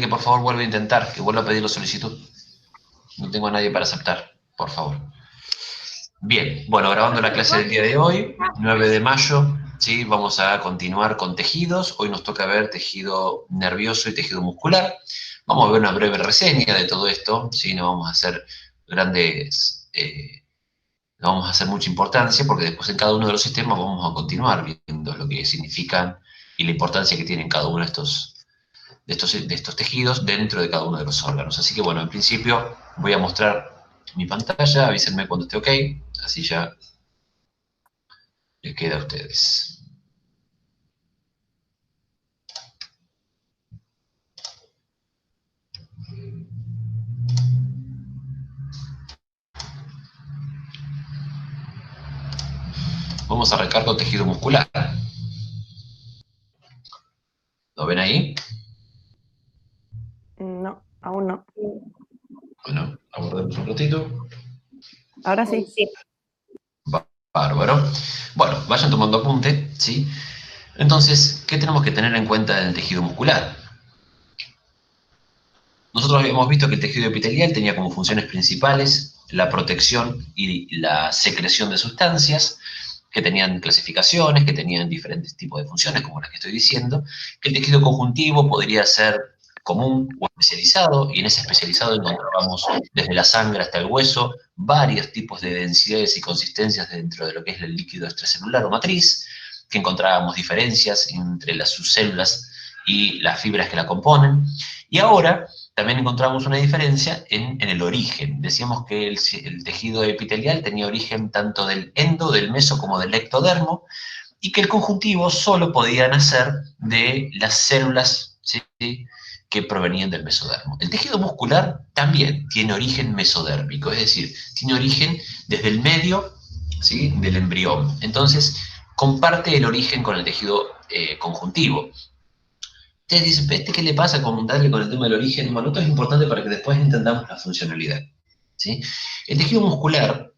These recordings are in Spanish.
que por favor vuelva a intentar, que vuelva a pedir la solicitud. No tengo a nadie para aceptar, por favor. Bien, bueno, grabando la clase del día de hoy, 9 de mayo, ¿sí? Vamos a continuar con tejidos. Hoy nos toca ver tejido nervioso y tejido muscular. Vamos a ver una breve reseña de todo esto, ¿sí? No vamos a hacer grandes... no vamos a hacer mucha importancia porque después en cada uno de los sistemas vamos a continuar viendo lo que significan y la importancia que tienen cada uno de estos tejidos dentro de cada uno de los órganos. Así que bueno, en principio voy a mostrar mi pantalla, avísenme cuando esté ok, así ya les queda a ustedes. Vamos a arrancar con tejido muscular. ¿Lo ven ahí? No, aún no. Bueno, aguardemos un ratito. Ahora sí. Bárbaro. Bueno, vayan tomando apunte, ¿sí? Entonces, ¿qué tenemos que tener en cuenta en el tejido muscular? Nosotros habíamos visto que el tejido epitelial tenía como funciones principales la protección y la secreción de sustancias, que tenían clasificaciones, que tenían diferentes tipos de funciones, como las que estoy diciendo, que el tejido conjuntivo podría ser común o especializado, y en ese especializado encontrábamos desde la sangre hasta el hueso varios tipos de densidades y consistencias dentro de lo que es el líquido extracelular o matriz, que encontrábamos diferencias entre las subcélulas y las fibras que la componen. Y ahora también encontramos una diferencia en el origen. Decíamos que el tejido epitelial tenía origen tanto del endo, del meso, como del ectodermo, y que el conjuntivo solo podía nacer de las células, ¿sí?, que provenían del mesodermo. El tejido muscular también tiene origen mesodérmico, es decir, tiene origen desde el medio, ¿sí?, del embrión. Entonces, comparte el origen con el tejido conjuntivo. Ustedes dicen, ¿qué le pasa con darle con el tema del origen? Bueno, esto es importante para que después entendamos la funcionalidad, ¿sí? El tejido muscular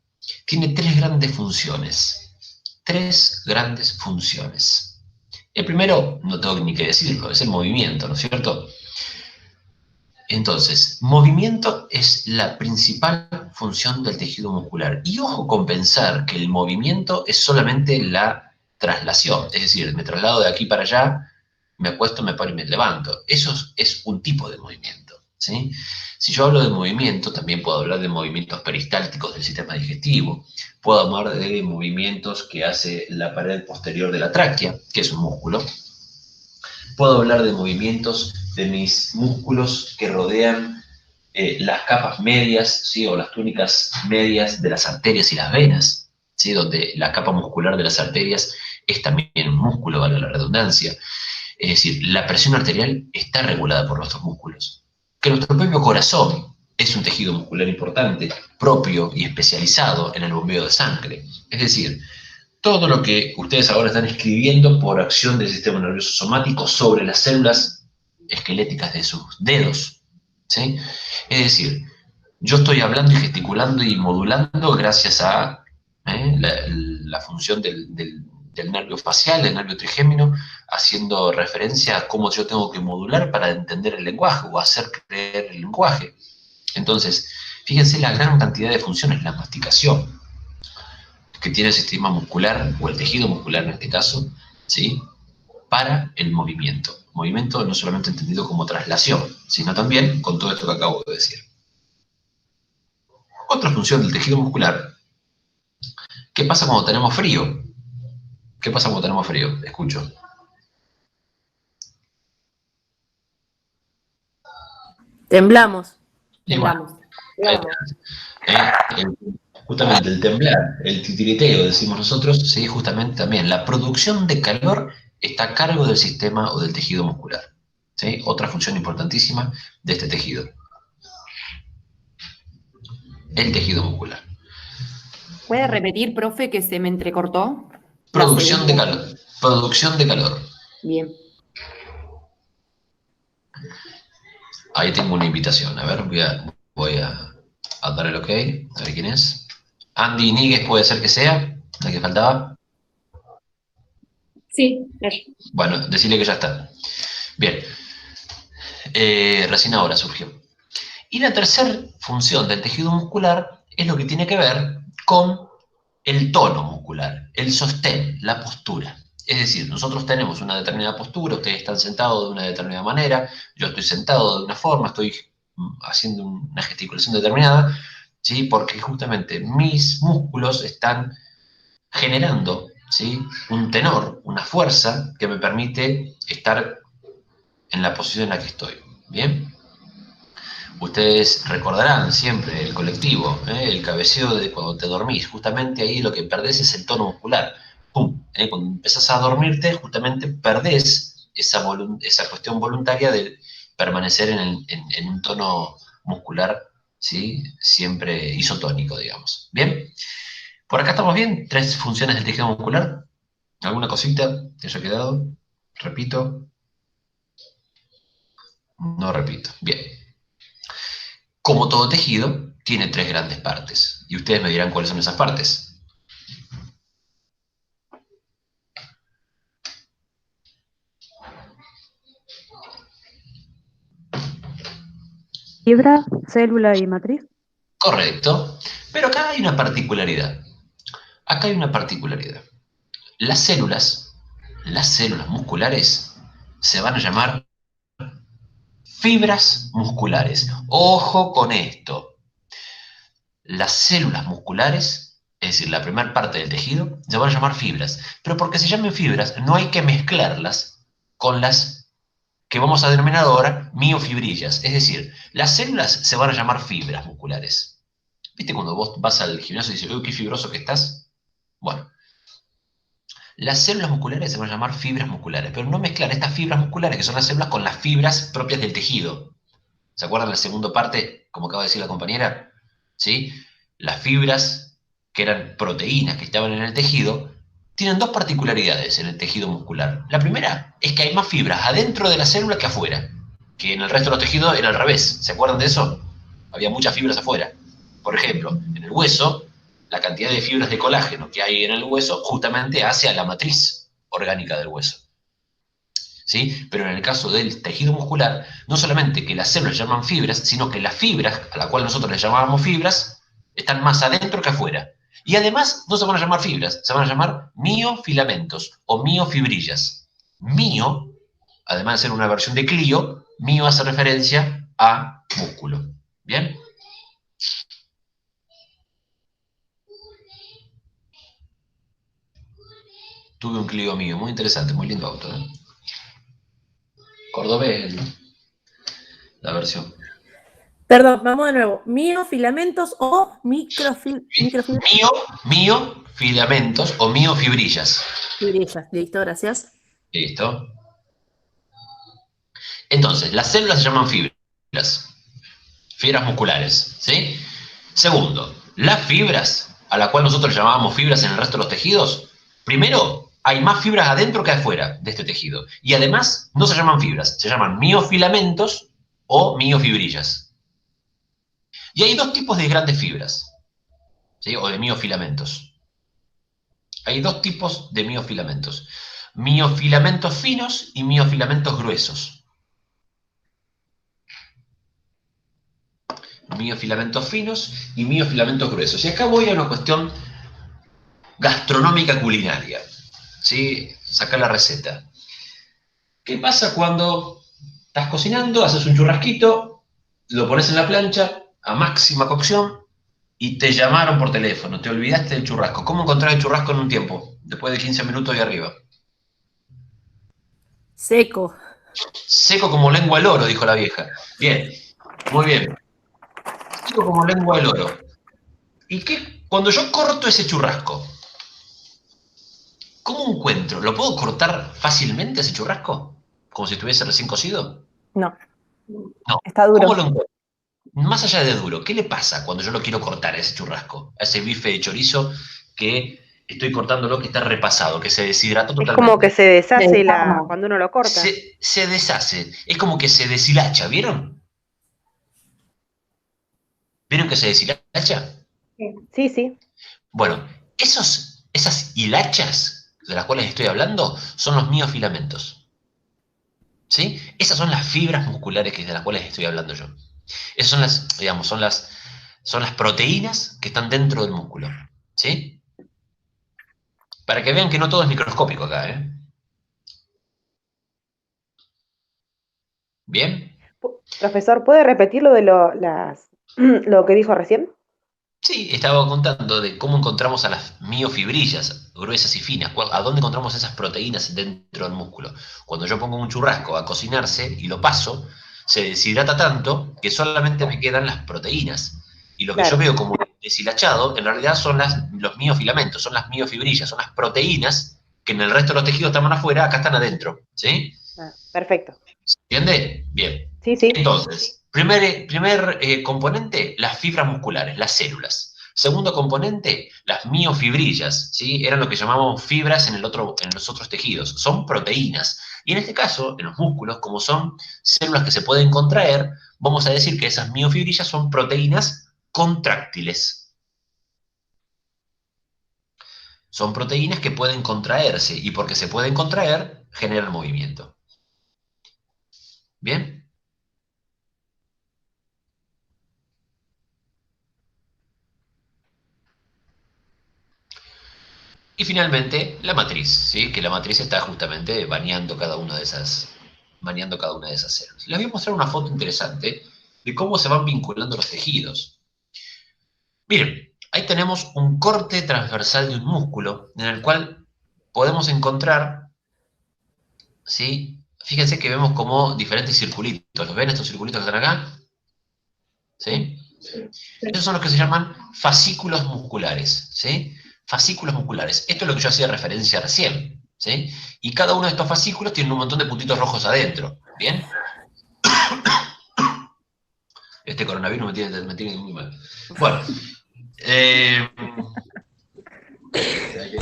tiene tres grandes funciones. Tres grandes funciones. El primero, no tengo ni que decirlo, es el movimiento, ¿no es cierto? Entonces, movimiento es la principal función del tejido muscular. Y ojo con pensar que el movimiento es solamente la traslación, es decir, me traslado de aquí para allá, me acuesto, me paro y me levanto. Eso es un tipo de movimiento, ¿sí? Si yo hablo de movimiento, también puedo hablar de movimientos peristálticos del sistema digestivo, puedo hablar de movimientos que hace la pared posterior de la tráquea, que es un músculo, puedo hablar de movimientos de mis músculos que rodean las capas medias, ¿sí?, o las túnicas medias de las arterias y las venas, ¿sí?, donde la capa muscular de las arterias es también un músculo, vale la redundancia. Es decir, la presión arterial está regulada por nuestros músculos. Que nuestro propio corazón es un tejido muscular importante, propio y especializado en el bombeo de sangre. Es decir, todo lo que ustedes ahora están escribiendo por acción del sistema nervioso somático sobre las células esqueléticas de sus dedos, ¿sí? Es decir, yo estoy hablando y gesticulando y modulando gracias a la función del nervio facial, del nervio trigémino, haciendo referencia a cómo yo tengo que modular para entender el lenguaje o hacer creer el lenguaje. Entonces, fíjense la gran cantidad de funciones, la masticación que tiene el sistema muscular, o el tejido muscular en este caso, ¿sí?, para el movimiento. Movimiento no solamente entendido como traslación, sino también con todo esto que acabo de decir. Otra función del tejido muscular, ¿qué pasa cuando tenemos frío? ¿Qué pasa cuando tenemos frío? Escucho. Temblamos. Y bueno, ahí está. Justamente el temblar, el titiriteo, decimos nosotros, sí, justamente también la producción de calor está a cargo del sistema o del tejido muscular, ¿sí? Otra función importantísima de este tejido, el tejido muscular. ¿Puede repetir, profe, que se me entrecortó? La Producción de segunda. calor, producción de calor. Bien. Ahí tengo una invitación, a ver, voy a dar el ok, a ver quién es. Andy Níguez puede ser que sea, la que faltaba. Sí, eso. Bueno, decirle que ya está. Bien. Recién ahora surgió. Y la tercera función del tejido muscular es lo que tiene que ver con el tono muscular, el sostén, la postura. Es decir, nosotros tenemos una determinada postura, ustedes están sentados de una determinada manera, yo estoy sentado de una forma, estoy haciendo una gesticulación determinada, ¿sí? Porque justamente mis músculos están generando, ¿sí? Un tenor, una fuerza que me permite estar en la posición en la que estoy. ¿Bien? Ustedes recordarán siempre el colectivo, el cabeceo de cuando te dormís. Justamente ahí lo que perdés es el tono muscular. ¡Pum! Cuando empezás a dormirte, justamente perdés esa cuestión voluntaria de permanecer en un tono muscular, ¿sí? Siempre isotónico, digamos. ¿Bien? Por acá estamos bien. Tres funciones del tejido muscular. ¿Alguna cosita que haya quedado? Repito. No repito. Bien. Como todo tejido, tiene tres grandes partes. Y ustedes me dirán cuáles son esas partes. Fibra, célula y matriz. Correcto. Pero acá hay una particularidad. Acá hay una particularidad. Las células musculares, se van a llamar fibras musculares. Ojo con esto. Las células musculares, es decir, la primera parte del tejido, se van a llamar fibras. Pero porque se llamen fibras, no hay que mezclarlas con las que vamos a denominar ahora miofibrillas. Es decir, las células se van a llamar fibras musculares. ¿Viste cuando vos vas al gimnasio y dices, uy, qué fibroso que estás? Bueno, las células musculares se van a llamar fibras musculares, pero no mezclar estas fibras musculares, que son las células, con las fibras propias del tejido. ¿Se acuerdan la segunda parte, como acaba de decir la compañera? ¿Sí? Las fibras, que eran proteínas que estaban en el tejido, tienen dos particularidades en el tejido muscular. La primera es que hay más fibras adentro de la célula que afuera, que en el resto de los tejidos era al revés. ¿Se acuerdan de eso? Había muchas fibras afuera. Por ejemplo, en el hueso, la cantidad de fibras de colágeno que hay en el hueso justamente hace a la matriz orgánica del hueso. ¿Sí? Pero en el caso del tejido muscular, no solamente que las células se llaman fibras, sino que las fibras, a la cual nosotros les llamábamos fibras, están más adentro que afuera. Y además no se van a llamar fibras, se van a llamar miofilamentos o miofibrillas. Mio, además de ser una versión de Clio, mio hace referencia a músculo. ¿Bien? Tuve un Clio mío, muy interesante, muy lindo auto. Cordobés, la versión. Perdón, vamos de nuevo. Miofilamentos o microfibrillas. Miofilamentos o miofibrillas. Listo, gracias. ¿Listo? Entonces, las células se llaman fibras, fibras musculares, ¿sí? Segundo, las fibras, a la cual nosotros llamábamos fibras en el resto de los tejidos, primero, hay más fibras adentro que afuera de este tejido. Y además, no se llaman fibras, se llaman miofilamentos o miofibrillas. Y hay dos tipos de grandes fibras, ¿sí? O de miofilamentos. Hay dos tipos de miofilamentos. Miofilamentos finos y miofilamentos gruesos. Miofilamentos finos y miofilamentos gruesos. Y acá voy a una cuestión gastronómica culinaria. ¿Sí? Sacar la receta. ¿Qué pasa cuando estás cocinando, haces un churrasquito, lo pones en la plancha a máxima cocción y te llamaron por teléfono, te olvidaste del churrasco? ¿Cómo encontrar el churrasco en un tiempo? Después de 15 minutos y arriba. Seco. Seco como lengua al oro, dijo la vieja. Bien, muy bien. Seco como lengua al oro. ¿Y qué? Cuando yo corto ese churrasco, ¿cómo encuentro? ¿Lo puedo cortar fácilmente ese churrasco? ¿Como si estuviese recién cocido? No, No. está ¿Cómo duro. lo encuentro? Más allá de duro, ¿qué le pasa cuando yo lo quiero cortar a ese churrasco? A ese bife de chorizo que estoy cortándolo, que está repasado, que se deshidrató Es como que totalmente. se deshace Desarma. cuando uno lo corta. Se deshace, es como que se deshilacha, ¿vieron? ¿Vieron que se deshilacha? Sí, sí. Bueno, esas hilachas de las cuales estoy hablando son los miofilamentos. ¿Sí? Esas son las fibras musculares de las cuales estoy hablando yo. Esas son las, digamos, son las proteínas que están dentro del músculo. ¿Sí? Para que vean que no todo es microscópico acá, ¿eh? ¿Bien? Profesor, ¿puede repetir lo de lo que dijo recién? Sí, estaba contando de cómo encontramos a las miofibrillas gruesas y finas, a dónde encontramos esas proteínas dentro del músculo. Cuando yo pongo un churrasco a cocinarse y lo paso, se deshidrata tanto que solamente me quedan las proteínas. Y lo que yo Claro. veo como deshilachado, en realidad son los miofilamentos, son las miofibrillas, son las proteínas que en el resto de los tejidos estaban afuera, acá están adentro. ¿Sí? Ah, perfecto. ¿Se entiende? Bien. Sí, sí. Entonces, primer componente, las fibras musculares, las células. Segundo componente, las miofibrillas, ¿sí? Eran lo que llamamos fibras en los otros tejidos. Son proteínas. Y en este caso, en los músculos, como son células que se pueden contraer, vamos a decir que esas miofibrillas son proteínas contráctiles. Son proteínas que pueden contraerse y porque se pueden contraer, generan movimiento. ¿Bien? Y finalmente, la matriz, ¿sí? Que la matriz está justamente bañando cada una de esas células. Les voy a mostrar una foto interesante de cómo se van vinculando los tejidos. Miren, ahí tenemos un corte transversal de un músculo en el cual podemos encontrar, ¿sí? Fíjense que vemos como diferentes circulitos. ¿Los ven estos circulitos que están acá? ¿Sí? Esos son los que se llaman fascículos musculares, ¿sí? Fascículos musculares. Esto es lo que yo hacía referencia recién, ¿sí? Y cada uno de estos fascículos tiene un montón de puntitos rojos adentro, ¿bien? Este coronavirus me tiene muy mal. Bueno,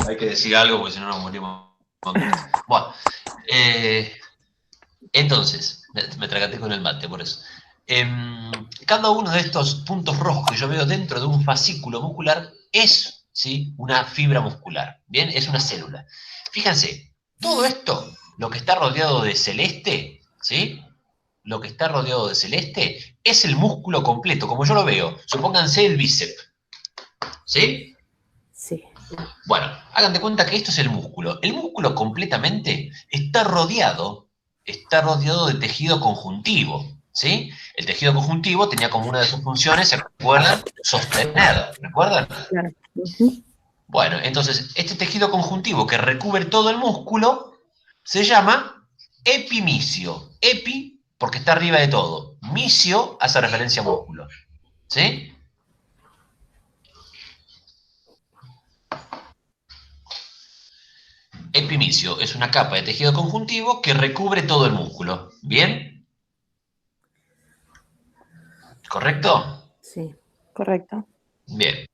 hay que decir algo porque si no nos morimos. Bueno, eh, entonces, me tragaté con el mate, por eso. Cada uno de estos puntos rojos que yo veo dentro de un fascículo muscular es, ¿sí?, una fibra muscular. Bien, es una célula. Fíjense, todo esto, lo que está rodeado de celeste, ¿sí? Lo que está rodeado de celeste es el músculo completo, como yo lo veo. Supónganse el bíceps, ¿sí? Sí. Bueno, hagan de cuenta que esto es el músculo. El músculo completamente está rodeado de tejido conjuntivo, ¿sí? El tejido conjuntivo tenía como una de sus funciones, ¿se acuerdan? Sostener, ¿recuerdan? Claro. Ujú. Bueno, entonces, este tejido conjuntivo que recubre todo el músculo se llama epimicio. Epi, porque está arriba de todo. Micio hace referencia a músculo, ¿sí? Epimicio es una capa de tejido conjuntivo que recubre todo el músculo. ¿Bien? ¿Correcto? Sí. Correcto. Bien.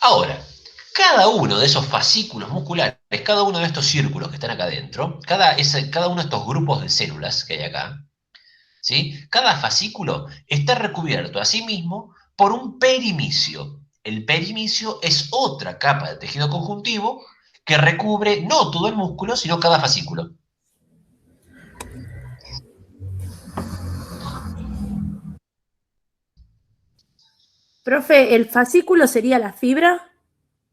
Ahora, cada uno de esos fascículos musculares, cada uno de estos círculos que están acá adentro, cada uno de estos grupos de células que hay acá, ¿sí? Cada fascículo está recubierto a sí mismo por un perimicio. El perimicio es otra capa de tejido conjuntivo que recubre no todo el músculo, sino cada fascículo. Profe, ¿el fascículo sería la fibra?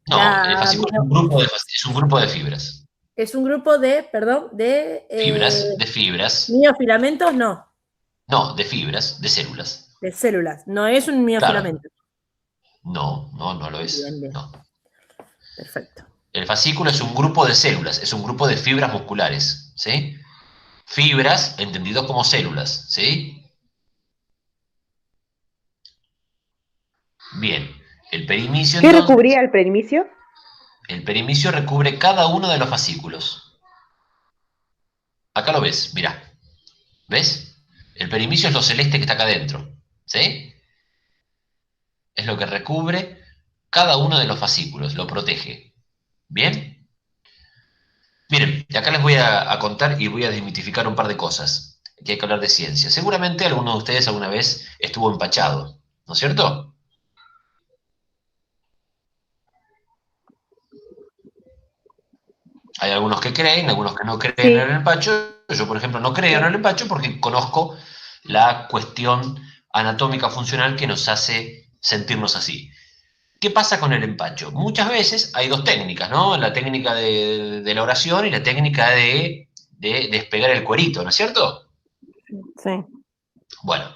No, el La, fascículo es un grupo de fibras. es un grupo de, perdón, de De fibras. miofilamentos, no, No, de fibras, de células. de células. No es un Claro. miofilamento. No, no, no lo Bien, es. bien. No. Perfecto. El fascículo es un grupo de células, es un grupo de fibras musculares, ¿sí? Fibras entendido como células, ¿sí? Bien. El perimicio, ¿Qué entonces, recubría el perimicio? el perimicio recubre cada uno de los fascículos. Acá lo ves, mirá. ¿Ves? El perimicio es lo celeste que está acá adentro, ¿sí? Es lo que recubre cada uno de los fascículos, lo protege. ¿Bien? Miren, de acá les voy a contar y voy a desmitificar un par de cosas. Aquí hay que hablar de ciencia. Seguramente alguno de ustedes alguna vez estuvo empachado, ¿no es cierto? Hay algunos que creen, algunos que no creen Sí. en el empacho. Yo, por ejemplo, no creo en el empacho porque conozco la cuestión anatómica funcional que nos hace sentirnos así. ¿Qué pasa con el empacho? Muchas veces hay dos técnicas, ¿no? La técnica de la oración y la técnica de despegar el cuerito, ¿no es cierto? Sí. Bueno,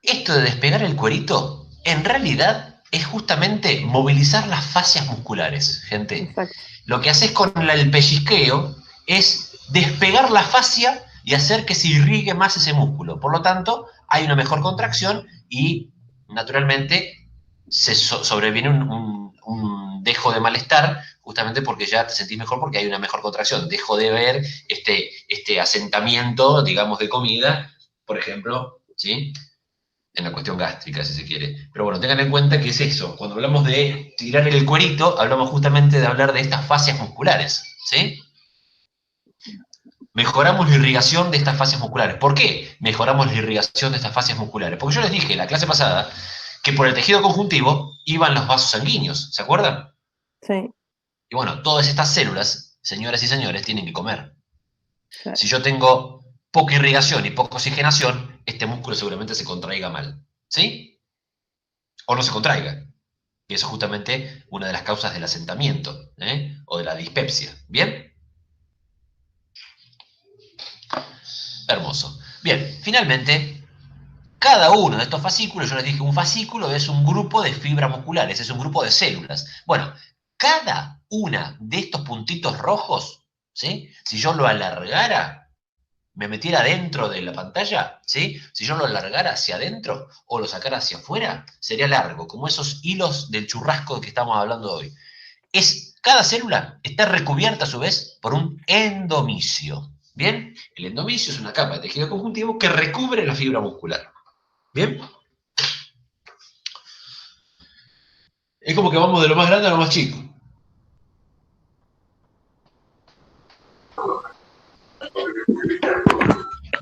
esto de despegar el cuerito, en realidad es justamente movilizar las fascias musculares, gente. Exacto. Lo que haces con el pellizqueo es despegar la fascia y hacer que se irrigue más ese músculo. Por lo tanto, hay una mejor contracción y, naturalmente, sobreviene un dejo de malestar, justamente porque ya te sentís mejor porque hay una mejor contracción. Dejo de ver este asentamiento, digamos, de comida, por ejemplo, ¿sí? En la cuestión gástrica, si se quiere. Pero bueno, tengan en cuenta que es eso. Cuando hablamos de tirar el cuerito, hablamos justamente de hablar de estas fascias musculares, ¿sí? Mejoramos la irrigación de estas fascias musculares. ¿Por qué mejoramos la irrigación de estas fascias musculares? Porque yo les dije en la clase pasada que por el tejido conjuntivo iban los vasos sanguíneos, ¿se acuerdan? Sí. Y bueno, todas estas células, señoras y señores, tienen que comer. Sí. Si yo tengo poca irrigación y poca oxigenación, este músculo seguramente se contraiga mal, ¿sí? O no se contraiga. Y eso es justamente una de las causas del asentamiento, ¿eh? O de la dispepsia. ¿Bien? Hermoso. Bien, finalmente, cada uno de estos fascículos, yo les dije, un fascículo es un grupo de fibras musculares, es un grupo de células. Bueno, cada una de estos puntitos rojos, ¿sí? Si yo lo alargara, me metiera dentro de la pantalla, ¿sí? Si yo lo alargara hacia adentro o lo sacara hacia afuera, sería largo, como esos hilos del churrasco que estamos hablando hoy. Cada célula está recubierta a su vez por un endomisio. ¿Bien? El endomisio es una capa de tejido conjuntivo que recubre la fibra muscular. ¿Bien? Es como que vamos de lo más grande a lo más chico.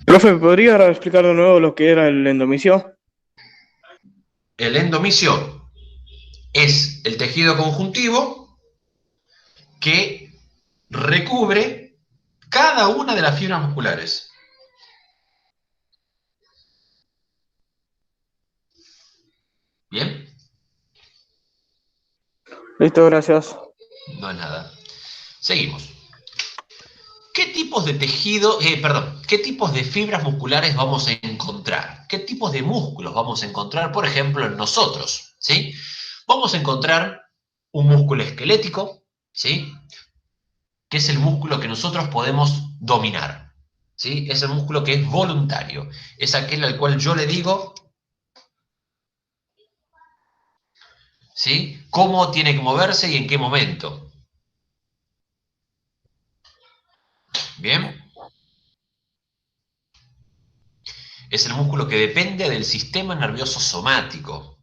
Profe, ¿podría explicar de nuevo lo que era el endomisio? El endomisio es el tejido conjuntivo que recubre cada una de las fibras musculares. ¿Bien? Listo, gracias. No es nada. Seguimos. ¿Qué tipos de qué tipos de fibras musculares vamos a encontrar? ¿Qué tipos de músculos vamos a encontrar, por ejemplo, en nosotros? ¿Sí? Vamos a encontrar un músculo esquelético, ¿sí? Que es el músculo que nosotros podemos dominar, ¿sí? Es el músculo que es voluntario. Es aquel al cual yo le digo, ¿sí? Cómo tiene que moverse y en qué momento. ¿Bien? Es el músculo que depende del sistema nervioso somático.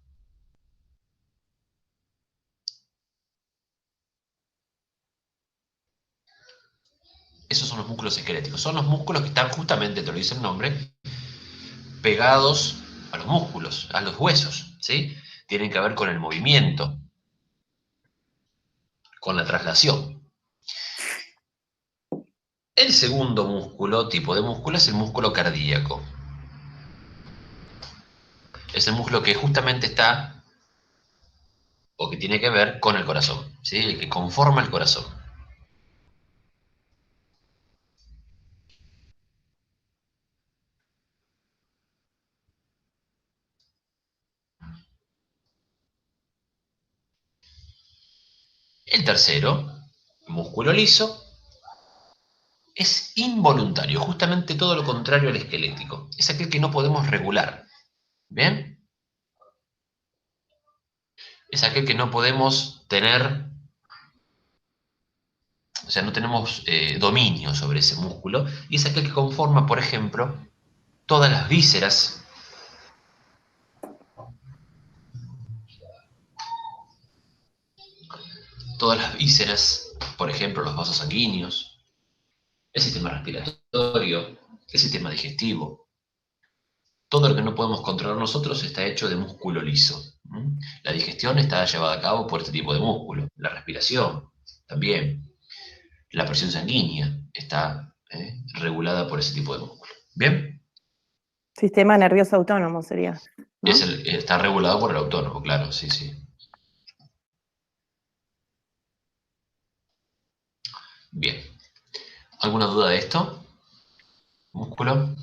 Esos son los músculos esqueléticos. Son los músculos que están justamente, te lo dice el nombre, pegados a los músculos, a los huesos, ¿sí? Tienen que ver con el movimiento, con la traslación. El segundo tipo de músculo, es el músculo cardíaco. Es el músculo que justamente está, o que tiene que ver con el corazón, ¿sí? El que conforma el corazón. El tercero, músculo liso, es involuntario, justamente todo lo contrario al esquelético. Es aquel que no podemos regular. ¿Bien? Es aquel que no podemos tener, o sea, no tenemos dominio sobre ese músculo, y es aquel que conforma, por ejemplo, todas las vísceras, por ejemplo, los vasos sanguíneos, el sistema respiratorio, el sistema digestivo. Todo lo que no podemos controlar nosotros está hecho de músculo liso. La digestión está llevada a cabo por este tipo de músculo. La respiración también. la presión sanguínea está regulada por ese tipo de músculo. ¿Bien? Sistema nervioso autónomo sería, ¿no? Está regulado por el autónomo, claro, sí, sí. Bien. ¿Alguna duda de esto? ¿Músculo?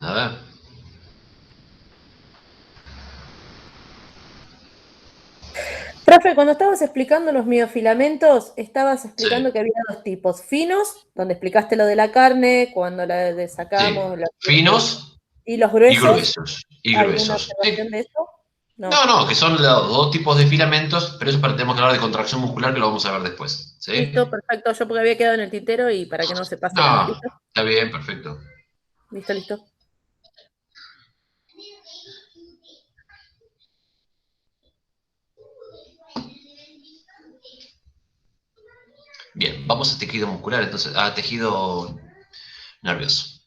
Nada. Profe, cuando estabas explicando los miofilamentos, estabas explicando Sí. que había dos tipos. Finos, donde explicaste lo de la carne, cuando la sacamos. Sí. Finos Y los y gruesos, gruesos. Y ¿alguna gruesos. observación Sí. de eso? No, que son los dos tipos de filamentos, pero eso tenemos que hablar de contracción muscular, que lo vamos a ver después. ¿Sí? Listo, perfecto. Yo porque había quedado en el tintero y para que no se pase nada. No, ¿Listo? está bien, perfecto. Listo, listo. Bien, vamos a tejido muscular, entonces, a tejido nervioso.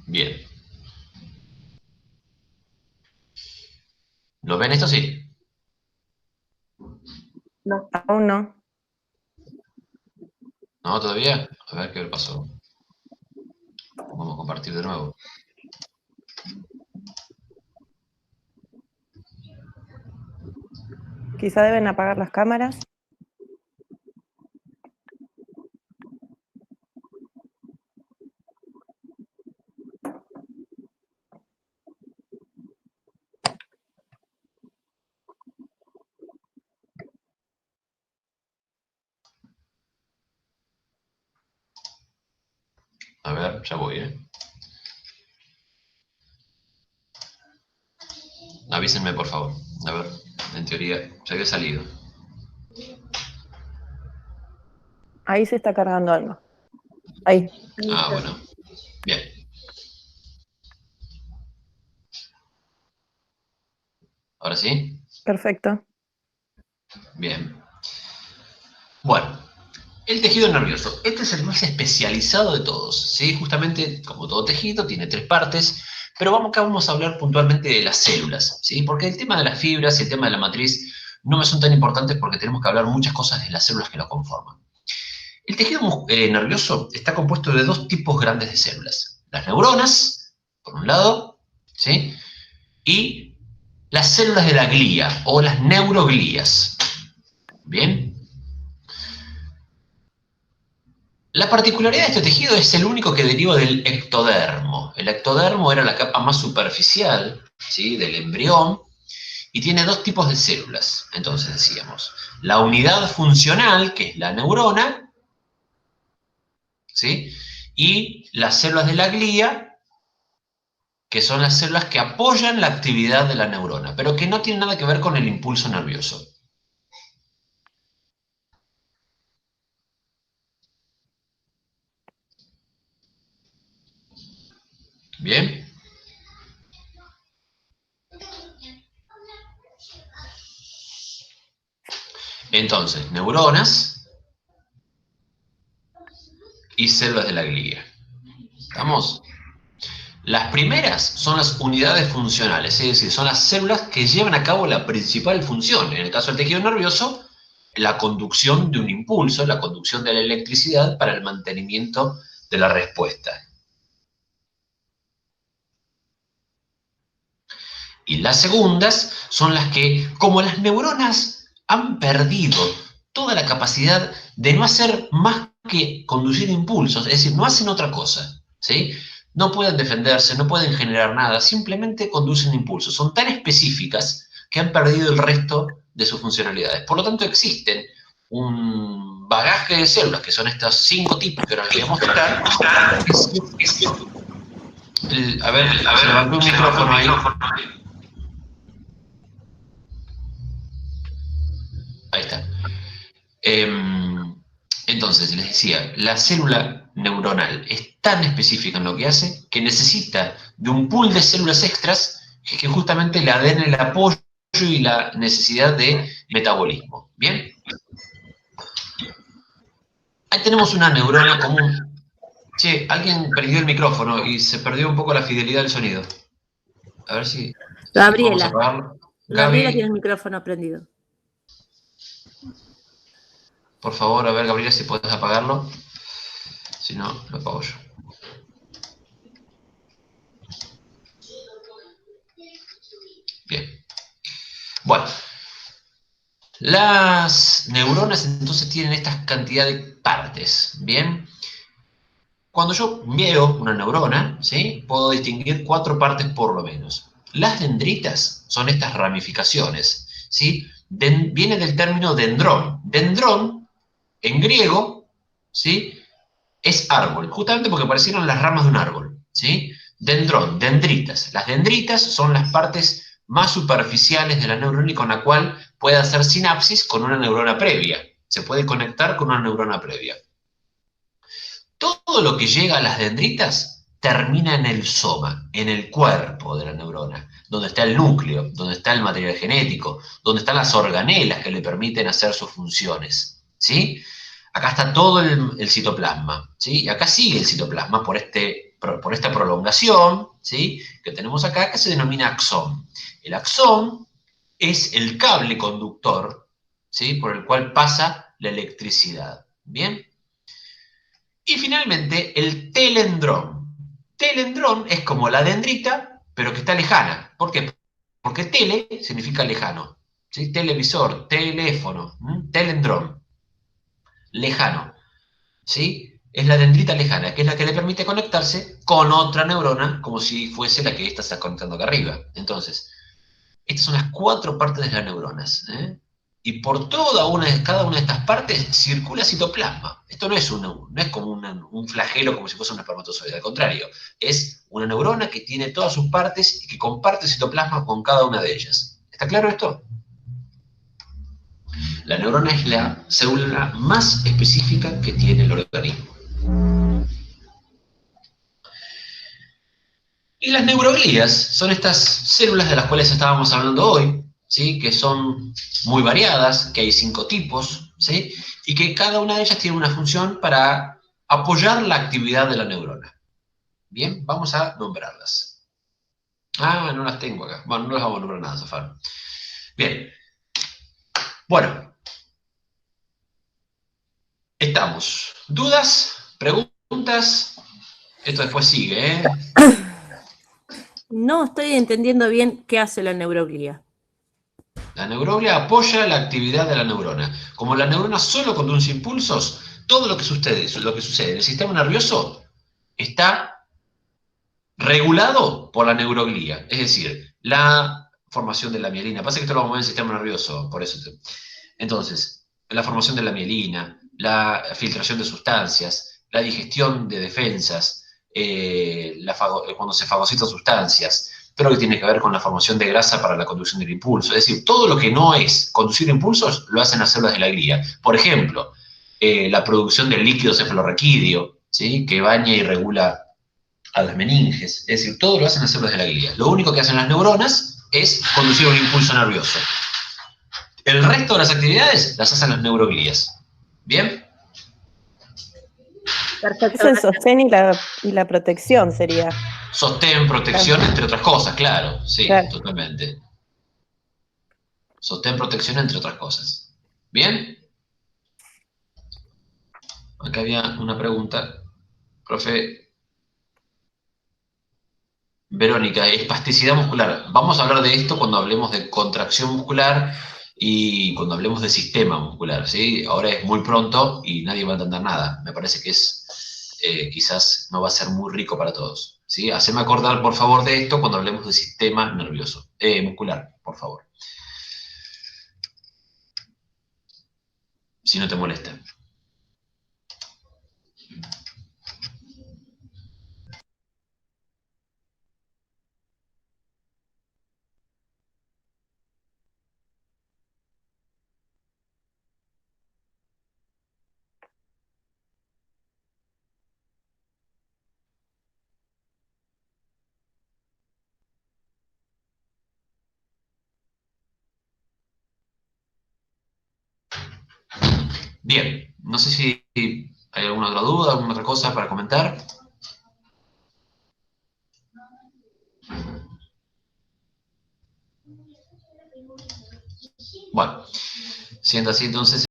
Bien. ¿Lo ven esto? Sí. No, aún no. ¿No? ¿Todavía? A ver qué pasó. Vamos a compartir de nuevo. Quizá deben apagar las cámaras. A ver, ya voy, ¿eh? Avísenme, por favor. A ver, en teoría, ya había salido. Ahí se está cargando algo. Ahí. Ah, bueno. Bien. ¿Ahora sí? Perfecto. Bien. Bueno, el tejido nervioso. Este es el más especializado de todos, ¿sí? Justamente, como todo tejido, tiene tres partes, pero acá vamos a hablar puntualmente de las células, ¿sí? Porque el tema de las fibras y el tema de la matriz no me son tan importantes porque tenemos que hablar muchas cosas de las células que lo conforman. El tejido nervioso está compuesto de dos tipos grandes de células. Las neuronas, por un lado, ¿sí? Y las células de la glía o las neuroglías. ¿Bien? La particularidad de este tejido es el único que deriva del ectodermo. El ectodermo era la capa más superficial, ¿sí?, del embrión y tiene dos tipos de células. Entonces decíamos, la unidad funcional, que es la neurona, ¿sí?, y las células de la glía, que son las células que apoyan la actividad de la neurona, pero que no tienen nada que ver con el impulso nervioso. ¿Bien? Entonces, neuronas y células de la glía. ¿Estamos? Las primeras son las unidades funcionales, es decir, son las células que llevan a cabo la principal función. En el caso del tejido nervioso, la conducción de un impulso, la conducción de la electricidad para el mantenimiento de la respuesta. Y las segundas son las que, como las neuronas han perdido toda la capacidad de no hacer más que conducir impulsos, es decir, no hacen otra cosa, ¿sí? No pueden defenderse, no pueden generar nada, simplemente conducen impulsos. Son tan específicas que han perdido el resto de sus funcionalidades. Por lo tanto, existen un bagaje de células, que son estos 5 tipos que ahora les voy a mostrar. A ver, se levantó un micrófono ahí. Ahí está. Entonces, les decía, la célula neuronal es tan específica en lo que hace que necesita de un pool de células extras que justamente le den el apoyo desarrollo y la necesidad de metabolismo. ¿Bien? Ahí tenemos una neurona común. Che, alguien perdió el micrófono y se perdió un poco la fidelidad del sonido. A ver si podemos Gabriela. apagarlo. Gabriela tiene Gaby, el micrófono prendido. por favor, a ver, Gabriela, si puedes apagarlo. Si no, lo apago yo. Bien. Bueno, las neuronas entonces tienen esta cantidad de partes. Bien. Cuando yo miro una neurona, ¿sí? Puedo distinguir 4 partes por lo menos. Las dendritas son estas ramificaciones, ¿sí? Viene del término dendrón. Dendrón, en griego, ¿sí? Es árbol, justamente porque parecieron las ramas de un árbol, ¿sí? Dendrón, dendritas. Las dendritas son las partes más superficiales de la neurona y con la cual puede hacer sinapsis con una neurona previa. Se puede conectar con una neurona previa. Todo lo que llega a las dendritas termina en el soma, en el cuerpo de la neurona, donde está el núcleo, donde está el material genético, donde están las organelas que le permiten hacer sus funciones, ¿sí? Acá está todo el citoplasma, ¿sí? Y acá sigue el citoplasma por esta prolongación, ¿sí? Que tenemos acá, que se denomina axón. El axón es el cable conductor, ¿sí? Por el cual pasa la electricidad, ¿bien? Y finalmente, el telendrón. Telendrón es como la dendrita, pero que está lejana. ¿Por qué? Porque tele significa lejano. ¿Sí? Televisor, teléfono, telendrón, lejano. ¿Sí? Es la dendrita lejana, que es la que le permite conectarse con otra neurona, como si fuese la que esta está conectando acá arriba. Entonces, estas son las 4 partes de las neuronas. ¿Eh? Y por cada una de estas partes circula citoplasma. Esto no es como un flagelo, como si fuese un espermatozoide. Al contrario, es una neurona que tiene todas sus partes y que comparte citoplasma con cada una de ellas. ¿Está claro esto? La neurona es la célula más específica que tiene el organismo. Y las neuroglías son estas células de las cuales estábamos hablando hoy, ¿sí? Que son muy variadas, que hay 5 tipos, ¿sí? Y que cada una de ellas tiene una función para apoyar la actividad de la neurona. Bien, vamos a nombrarlas. Ah, no las tengo acá. Bueno, no las vamos a nombrar nada, Zafar. Bien. Bueno, estamos. ¿Dudas? ¿Preguntas? Esto después sigue, ¿eh? No estoy entendiendo bien qué hace la neuroglía. La neuroglia apoya la actividad de la neurona. Como la neurona solo conduce impulsos, todo lo que sucede en el sistema nervioso está regulado por la neuroglía. Es decir, la formación de la mielina. Pasa que esto lo vamos a ver en el sistema nervioso, por eso. Entonces, la formación de la mielina, la filtración de sustancias, la digestión de defensas, cuando se fagocitan sustancias, todo lo que tiene que ver con la formación de grasa para la conducción del impulso. Es decir, todo lo que no es conducir impulsos lo hacen las células de la glía. Por ejemplo, la producción del líquido cefalorraquídeo, ¿sí? Que baña y regula a las meninges. Es decir, todo lo hacen las células de la glía. Lo único que hacen las neuronas es conducir un impulso nervioso. El resto de las actividades las hacen las neuroglías. ¿Bien? Perfecto. Es el sostén y la protección sería. Sostén, protección, entre otras cosas, claro. Sí, Claro. totalmente. Sostén, protección, entre otras cosas. ¿Bien? Acá había una pregunta. Profe Verónica, espasticidad muscular. Vamos a hablar de esto cuando hablemos de contracción muscular y cuando hablemos de sistema muscular, ¿sí? Ahora es muy pronto y nadie va a entender nada. Me parece que quizás no va a ser muy rico para todos, ¿sí? Haceme acordar, por favor, de esto cuando hablemos de sistema nervioso, muscular, por favor. Si no te molesta. Bien, no sé si hay alguna otra duda, alguna otra cosa para comentar. Bueno, siendo así entonces...